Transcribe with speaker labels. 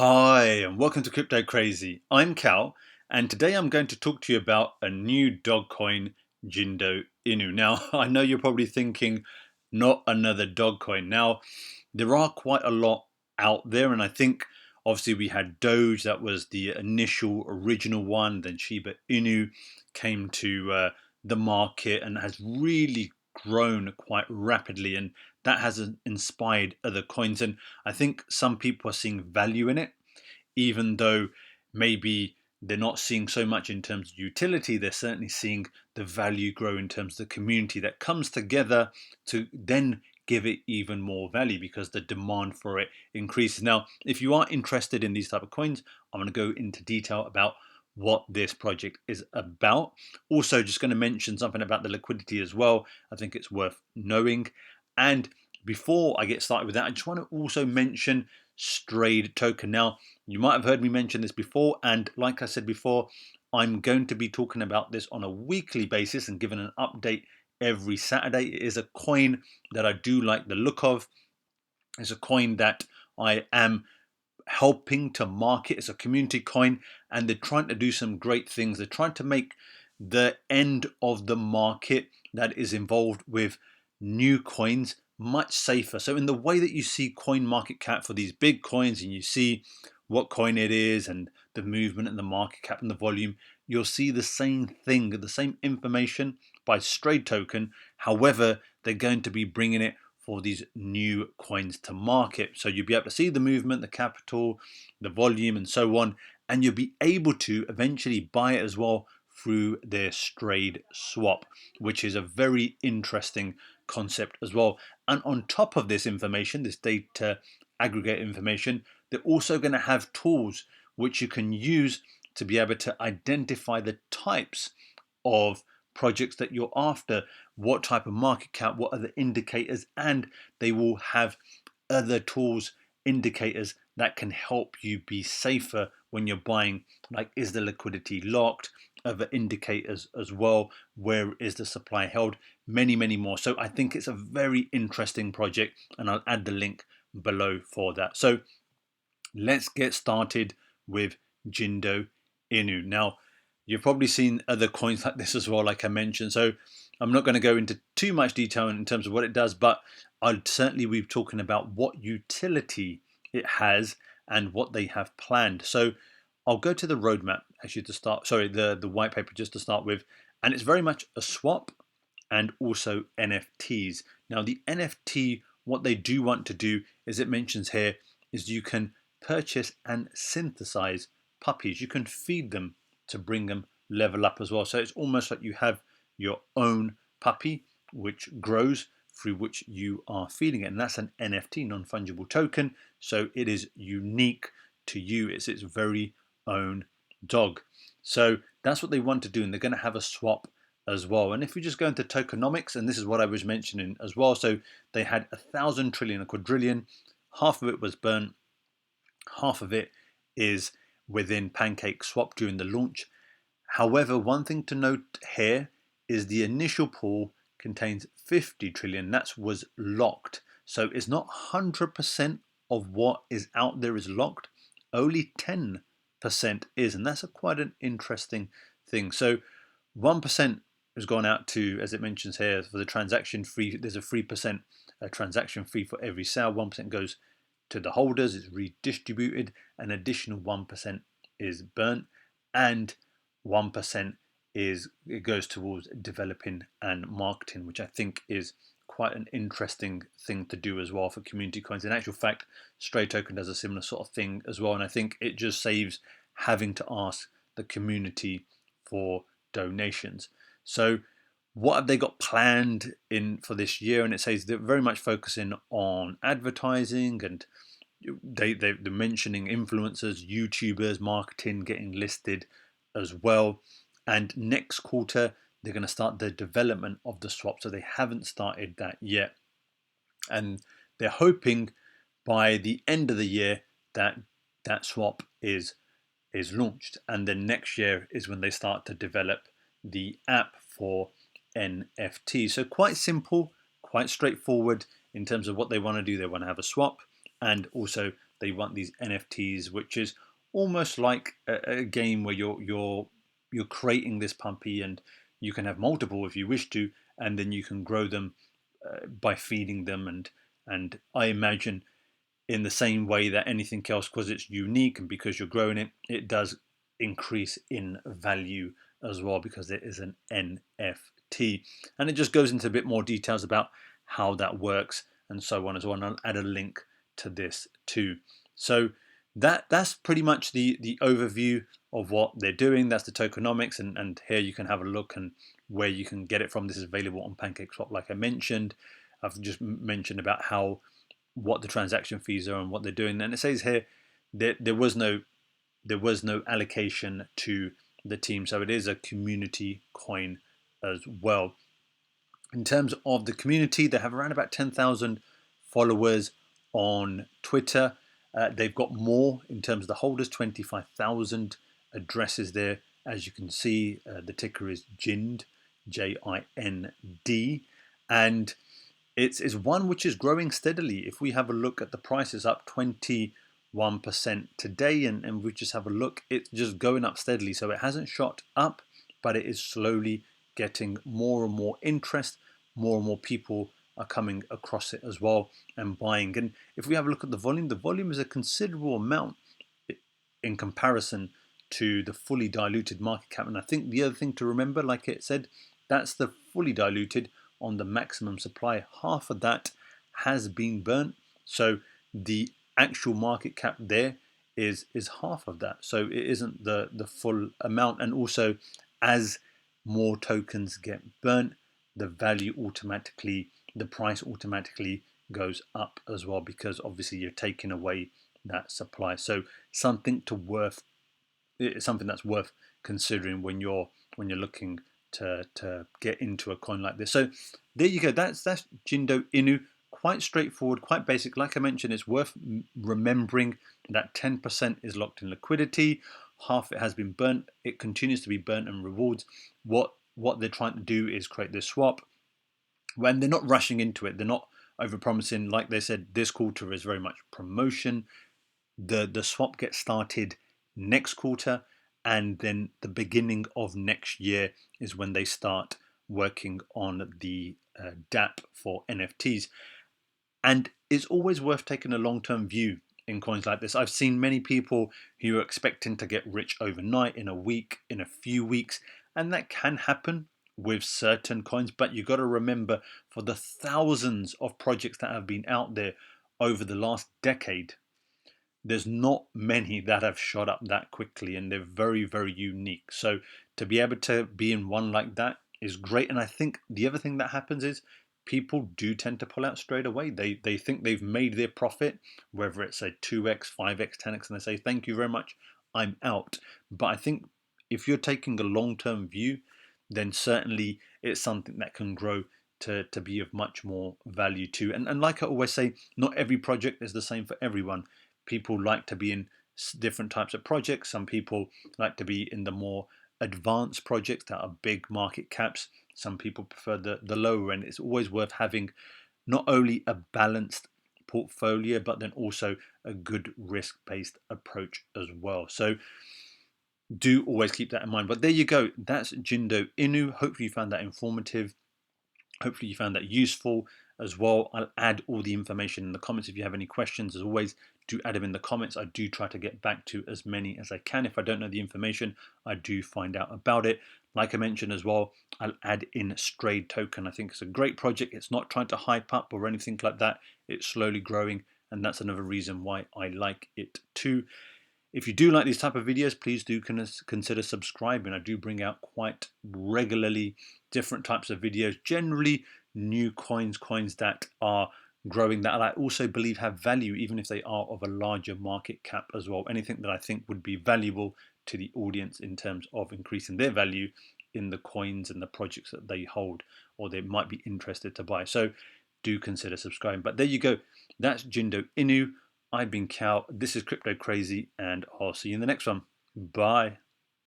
Speaker 1: Hi, and welcome to Crypto Crazy. I'm Cal, and today I'm going to talk to you about a new dog coin, Jindo Inu. Now, I know you're probably thinking, not another dog coin. Now, there are quite a lot out there, and I think obviously we had Doge, that was the initial original one, then Shiba Inu came to the market and has really grown quite rapidly, and that has inspired other coins. And I think some people are seeing value in it, even though maybe they're not seeing so much in terms of utility. They're certainly seeing the value grow in terms of the community that comes together to then give it even more value because the demand for it increases. Now, if you are interested in these type of coins, I'm going to go into detail about what this project is about. Also, just going to mention something about the liquidity as well. I think it's worth knowing. And before I get started with that, I just want to also mention Strade Token. Now, you might have heard me mention this before, and like I said before, I'm going to be talking about this on a weekly basis and giving an update every Saturday. It is a coin that I do like the look of. It's a coin that I am helping to market. It's a community coin, and they're trying to do some great things. They're trying to make the end of the market that is involved with new coins much safer. So in the way that you see coin market cap for these big coins, and you see what coin it is and the movement and the market cap and the volume, you'll see the same thing, the same information by Strade Token. However, they're going to be bringing it for these new coins to market. So you'll be able to see the movement, the capital, the volume, and so on, and you'll be able to eventually buy it as well through their Strade swap, which is a very interesting concept as well. And on top of this information, this data aggregate information, they're also going to have tools which you can use to be able to identify the types of projects that you're after, what type of market cap, what are the indicators, and they will have other tools, indicators that can help you be safer when you're buying, like is the liquidity locked, other indicators as well, where is the supply held, many more. So I think it's a very interesting project, and I'll add the link below for that. So let's get started with Jindo Inu. Now, you've probably seen other coins like this as well, like I mentioned. So I'm not going to go into too much detail in terms of what it does, but I'll certainly be talking about what utility it has and what they have planned. So I'll go to the roadmap actually to start, sorry, the white paper just to start with. And it's very much a swap and also NFTs. Now, the NFT, what they do want to do, as it mentions here, is you can purchase and synthesize puppies. You can feed them to bring them level up as well. So it's almost like you have your own puppy which grows through which you are feeding it. And that's an NFT, non-fungible token. So it is unique to you. It's its very own dog. So that's what they want to do. And they're going to have a swap as well. And if we just go into tokenomics, and this is what I was mentioning as well. So they had 1,000 trillion, a quadrillion. Half of it was burnt. Half of it is within Pancake Swap during the launch. However, one thing to note here is the initial pool contains 50 trillion. That was locked. So it's not 100% of what is out there is locked. Only 10% is, and that's quite an interesting thing. So 1% has gone out to, as it mentions here, for the transaction fee. There's a 3% transaction fee for every sale. 1% goes to the holders, it's redistributed. An additional 1% is burnt, and 1% it goes towards developing and marketing, which I think is quite an interesting thing to do as well for community coins. In actual fact, Strade Token does a similar sort of thing as well, and I think it just saves having to ask the community for donations. So what have they got planned in for this year? And it says they're very much focusing on advertising, and they're mentioning influencers, YouTubers, marketing, getting listed as well. And next quarter, they're going to start the development of the swap. So they haven't started that yet. And they're hoping by the end of the year that that swap is launched. And then next year is when they start to develop the app for NFT. So quite simple, quite straightforward in terms of what they want to do. They want to have a swap and also they want these NFTs, which is almost like a game where you're creating this puppy, and you can have multiple if you wish to, and then you can grow them by feeding them, and I imagine in the same way that anything else, because it's unique and because you're growing it, it does increase in value as well because it is an NFT. And it just goes into a bit more details about how that works and so on as well. And I'll add a link to this too. So that's pretty much the overview of what they're doing. That's the tokenomics, and here you can have a look and where you can get it from. This is available on PancakeSwap, like I mentioned. I've just mentioned about what the transaction fees are and what they're doing, and it says here that there was no allocation to the team, so it is a community coin as well. In terms of the community, they have around about 10,000 followers on Twitter. They've got more in terms of the holders, 25,000 addresses there. As you can see, the ticker is JIND, Jind, and it's one which is growing steadily. If we have a look at the price, is up 21% today, and we just have a look, it's just going up steadily. So it hasn't shot up, but it is slowly getting more and more interest. More and more people are coming across it as well and buying. And if we have a look at the volume is a considerable amount in comparison to the fully diluted market cap. And I think the other thing to remember, like it said, that's the fully diluted on the maximum supply. Half of that has been burnt, so the actual market cap there is half of that, so it isn't the full amount. And also, as more tokens get burnt, the value automatically, the price automatically goes up as well, because obviously you're taking away that supply. So something that's worth considering when you're looking to get into a coin like this. So there you go. That's Jindo Inu. Quite straightforward, quite basic. Like I mentioned, it's worth remembering that 10% is locked in liquidity. Half it has been burnt. It continues to be burnt and rewards. What they're trying to do is create this swap. When they're not rushing into it, they're not over-promising. Like they said, this quarter is very much promotion. The swap gets started next quarter, and then the beginning of next year is when they start working on the Dapp for NFTs. And it's always worth taking a long-term view in coins like this. I've seen many people who are expecting to get rich overnight, in a week, in a few weeks, and that can happen with certain coins. But you got to remember, for the thousands of projects that have been out there over the last decade, there's not many that have shot up that quickly, and they're very, very unique. So to be able to be in one like that is great. And I think the other thing that happens is people do tend to pull out straight away. They think they've made their profit, whether it's a 2x, 5x, 10x, and they say, thank you very much, I'm out. But I think if you're taking a long-term view, then certainly it's something that can grow to be of much more value too. And like I always say, not every project is the same for everyone. People like to be in different types of projects. Some people like to be in the more advanced projects that are big market caps. Some people prefer the lower end. It's always worth having not only a balanced portfolio, but then also a good risk-based approach as well. So do always keep that in mind. But there you go. That's Jindo Inu. Hopefully you found that informative. Hopefully you found that useful as well. I'll add all the information in the comments. If you have any questions, as always, do add them in the comments. I do try to get back to as many as I can. If I don't know the information, I do find out about it. Like I mentioned as well, I'll add in Strade Token. I think it's a great project. It's not trying to hype up or anything like that. It's slowly growing, and that's another reason why I like it too. If you do like these type of videos, please do consider subscribing. I do bring out quite regularly different types of videos, generally new coins that are growing, that I also believe have value, even if they are of a larger market cap as well. Anything that I think would be valuable to the audience in terms of increasing their value in the coins and the projects that they hold or they might be interested to buy. So do consider subscribing. But there you go. That's Jindo Inu. I've been Cal. This is Crypto Crazy, and I'll see you in the next one. Bye.